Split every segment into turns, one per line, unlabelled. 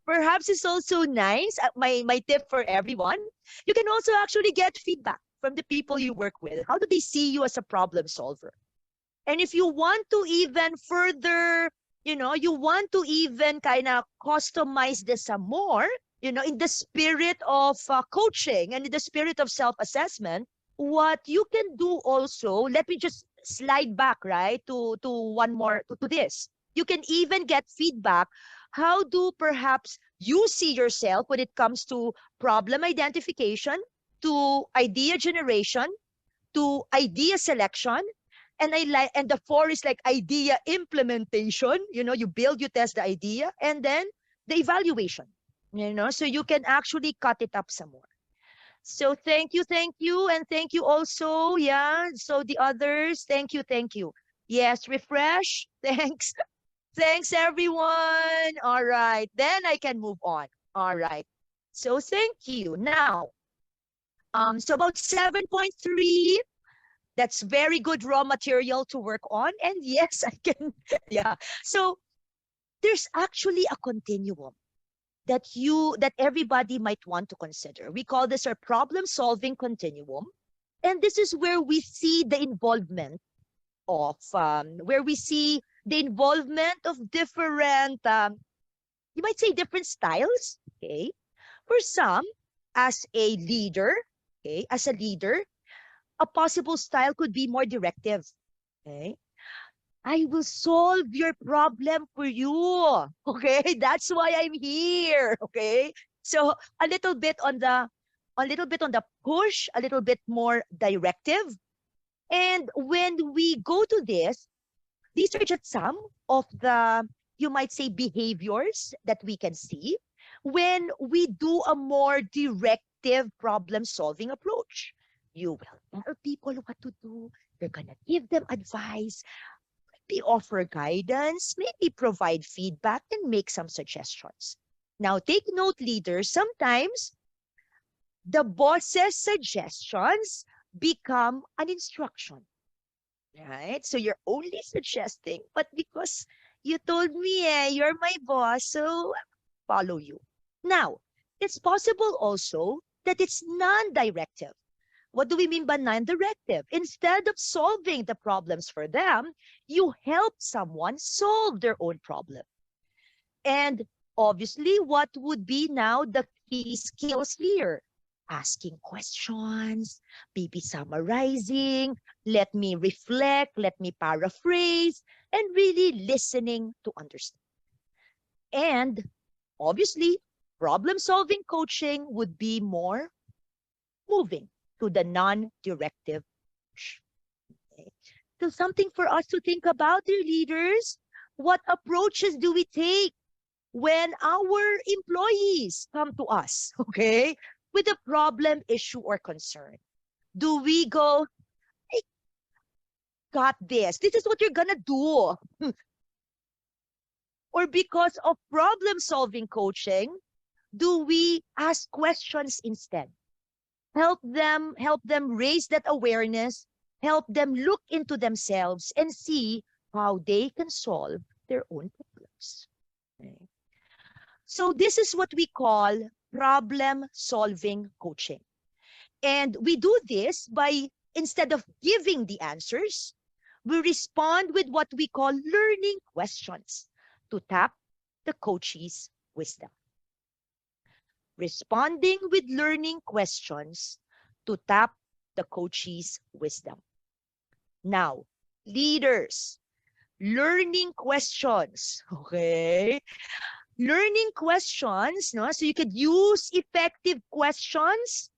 perhaps it's also nice. My tip for everyone, you can also actually get feedback from the people you work with. How do they see you as a problem solver? And if you want to even further, you want to even kind of customize this some more, in the spirit of coaching and in the spirit of self-assessment, what you can do also, let me just slide back, right, to one more, to this. You can even get feedback. How do perhaps you see yourself when it comes to problem identification, to idea generation, to idea selection, and the four is like idea implementation. You build, you test the idea, and then the evaluation. So you can actually cut it up some more. So thank you, and thank you also. Yeah. So the others, thank you. Yes, refresh. Thanks. Thanks, everyone. All right. Then I can move on. All right. So thank you. Now, so about 7.3, that's very good raw material to work on. And yes, I can, yeah. So there's actually a continuum that everybody might want to consider. We call this our problem-solving continuum. And this is where we see the involvement of, different, you might say different styles, okay? For some, as a leader, a possible style could be more directive, okay? I will solve your problem for you, okay? That's why I'm here, okay? So a little bit on the push, a little bit more directive. And when we go to this, these are just some of the, you might say, behaviors that we can see when we do a more directive problem-solving approach. You will tell people what to do. You're going to give them advice, maybe offer guidance, maybe provide feedback, and make some suggestions. Now, take note, leaders, sometimes the boss's suggestions become an instruction, right? So you're only suggesting, but because you told me, you're my boss, so I follow you. Now, it's possible also that it's non-directive. What do we mean by non-directive? Instead of solving the problems for them, you help someone solve their own problem. And obviously, what would be now the key skills here? Asking questions, maybe summarizing, let me reflect, let me paraphrase, and really listening to understand. And obviously, problem-solving coaching would be more moving to the non-directive. Okay. So something for us to think about, dear leaders. What approaches do we take when our employees come to us, okay, with a problem, issue, or concern? Do we go, I got this. This is what you're going to do. Or because of problem-solving coaching, do we ask questions instead? Help them raise that awareness, help them look into themselves and see how they can solve their own problems. Okay. So this is what we call problem-solving coaching. And we do this by, instead of giving the answers, we respond with what we call learning questions to tap the coachee's wisdom. Responding with learning questions to tap the coachee's wisdom. Now, leaders, learning questions, okay? Learning questions, no? So you could use effective questions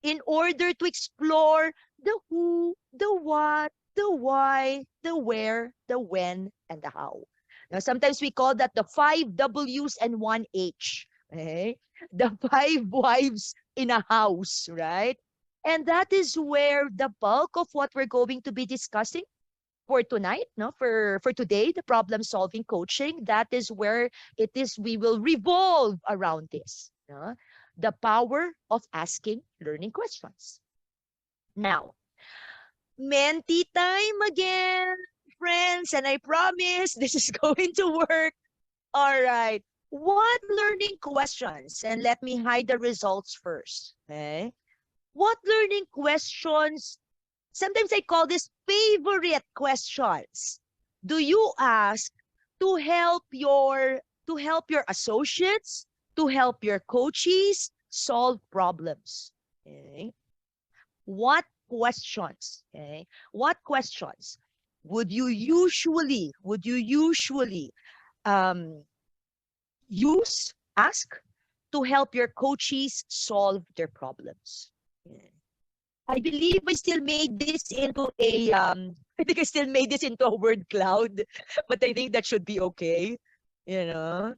in order to explore the who, the what, the why, the where, the when, and the how. Now, sometimes we call that the 5 W's and 1 H. Okay? The 5 wives in a house, right? And that is where the bulk of what we're going to be discussing for tonight, no, for today, the problem-solving coaching, that is where it is, we will revolve around this, no? The power of asking learning questions. Now, Menti time again, friends, and I promise this is going to work. All right. What learning questions, and let me hide the results first, okay? What learning questions, sometimes I call this favorite questions, do you ask to help your associates, to help your coaches solve problems? Okay? What questions, okay? What questions would you usually um ask to help your coaches solve their problems? Yeah. I believe I still made this into a I think I still made this into a word cloud, but I think that should be okay. You know?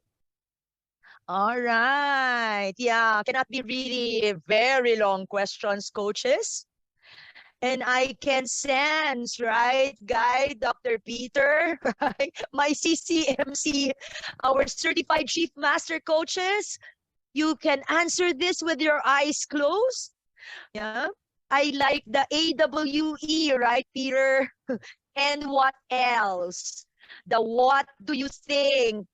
All right. Yeah, cannot be really very long questions, coaches. And I can sense, right, Guy, Dr. Peter, right? My CCMC, our certified chief master coaches, you can answer this with your eyes closed. Yeah. I like the AWE, right, Peter? And what else? The what do you think?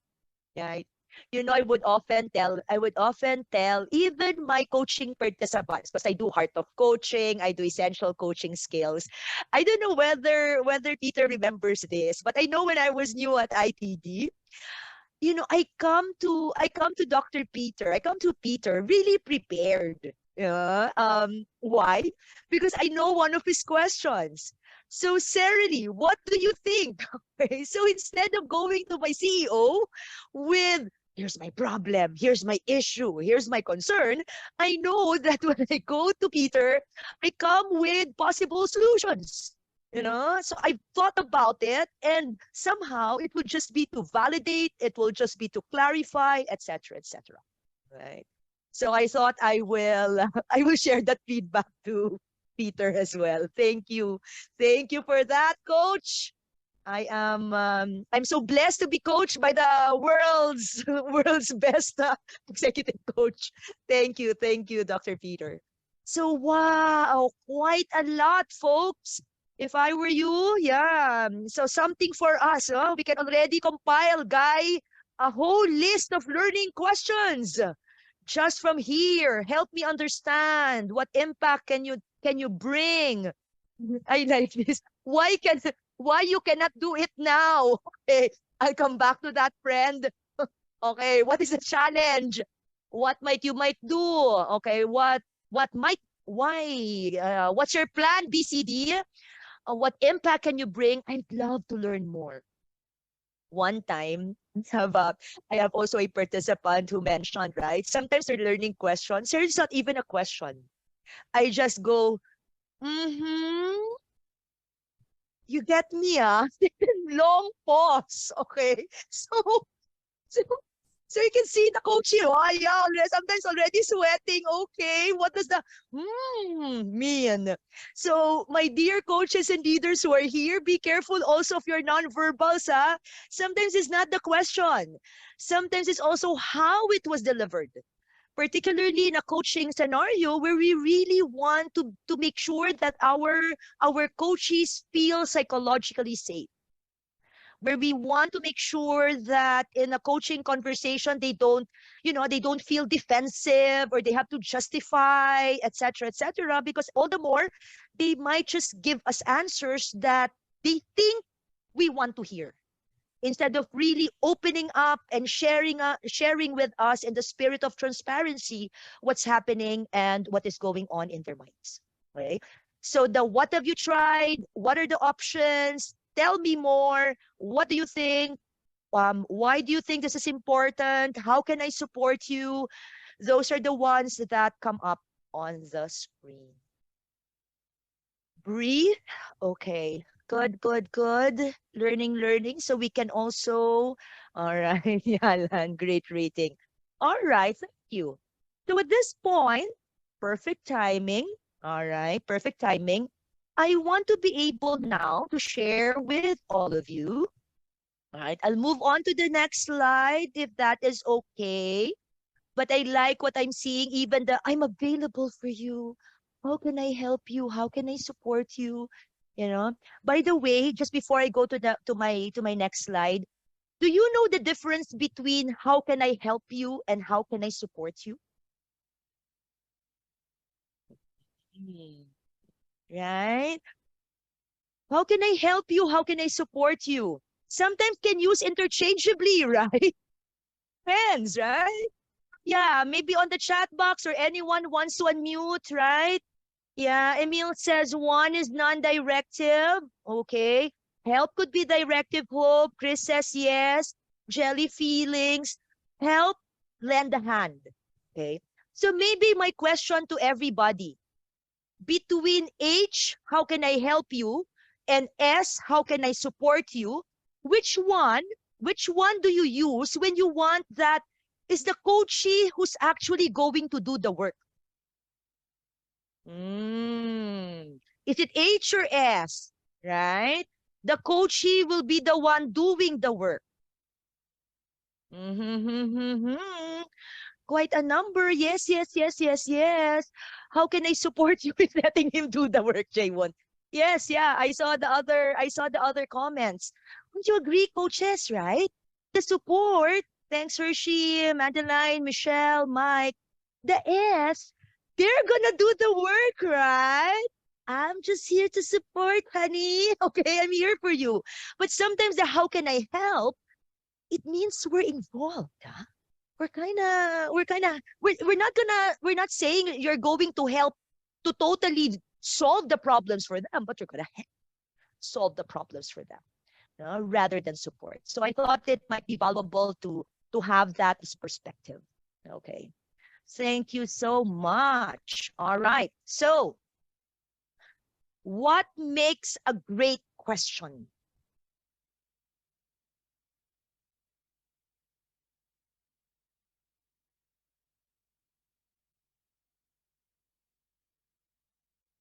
Right? I would often tell even my coaching participants, because I do heart of coaching, I do essential coaching skills. I don't know whether Peter remembers this, but I know when I was new at ITD, I come to Dr. Peter. I come to Peter really prepared. Yeah. Why? Because I know one of his questions. So, Serely, what do you think? Okay. So instead of going to my CEO with here's my problem, here's my issue, here's my concern, I know that when I go to Peter, I come with possible solutions. So I thought about it, and somehow it would just be to validate, it will just be to clarify, etc., etc. Right. So I thought I will share that feedback to Peter as well. Thank you for that, Coach. I'm so blessed to be coached by the world's world's best executive coach. Thank you, Dr. Peter. So wow, quite a lot, folks. If I were you, yeah. So something for us. We can already compile, Guy, a whole list of learning questions just from here. Help me understand what impact can you bring. I like this. Why you cannot do it now? Okay, I'll come back to that, friend. Okay, what is the challenge? What might do? Okay, what might why? What's your plan, BCD? What impact can you bring? I'd love to learn more. One time, have a, I have also a participant who mentioned, right? Sometimes they're learning questions. There's not even a question. I just go, mm-hmm. You get me, ah? Long pause, okay? So, so you can see the coach here. Oh, yeah, sometimes already sweating. Okay, what does the mean? So, my dear coaches and leaders who are here, be careful also of your nonverbals. Sometimes it's not the question. Sometimes it's also how it was delivered. Particularly in a coaching scenario where we really want to make sure that our coaches feel psychologically safe, where we want to make sure that in a coaching conversation they don't feel defensive or they have to justify, etc., because all the more they might just give us answers that they think we want to hear, instead of really opening up and sharing with us in the spirit of transparency what's happening and what is going on in their minds. Okay. So the what have you tried? What are the options? Tell me more. What do you think? Why do you think this is important? How can I support you? Those are the ones that come up on the screen. Breathe. Okay. Good, good, good. Learning. So we can also, all right. Yeah, Alan, great rating. All right. Thank you. So at this point, perfect timing. All right. Perfect timing. I want to be able now to share with all of you. All right. I'll move on to the next slide if that is okay. But I like what I'm seeing, even the I'm available for you. How can I help you? How can I support you? You know. By the way, just before I go to my next slide, Do you know the difference between how can I help you and how can I support you? Mm. Right? How can I help you? How can I support you? Sometimes can use interchangeably, right? Depends, right? Yeah, maybe on the chat box or anyone wants to unmute, right? Yeah, Emil says one is non-directive. Okay. Help could be directive, Hope. Chris says yes. Jelly feelings. Help, lend a hand. Okay. So maybe my question to everybody, between H, how can I help you? And S, how can I support you? Which one, which one do you use when you want that is the coachee who's actually going to do the work? Is it H or S? Right? The coachee will be the one doing the work. Quite a number. Yes, yes, yes, yes, yes. How can I support you with letting him do the work, Jaywon? Yes, yeah. I saw the other comments. Would you agree, coaches, right? The support. Thanks, Hershey, Madeline, Michelle, Mike. The S, they're gonna do the work, right? I'm just here to support, honey. Okay, I'm here for you. But sometimes the how can I help, it means we're involved. Huh? We're not saying you're going to help to totally solve the problems for them, but you're gonna solve the problems for them, rather than support. So I thought it might be valuable to have that as perspective. Okay. Thank you so much. All right. So what makes a great question?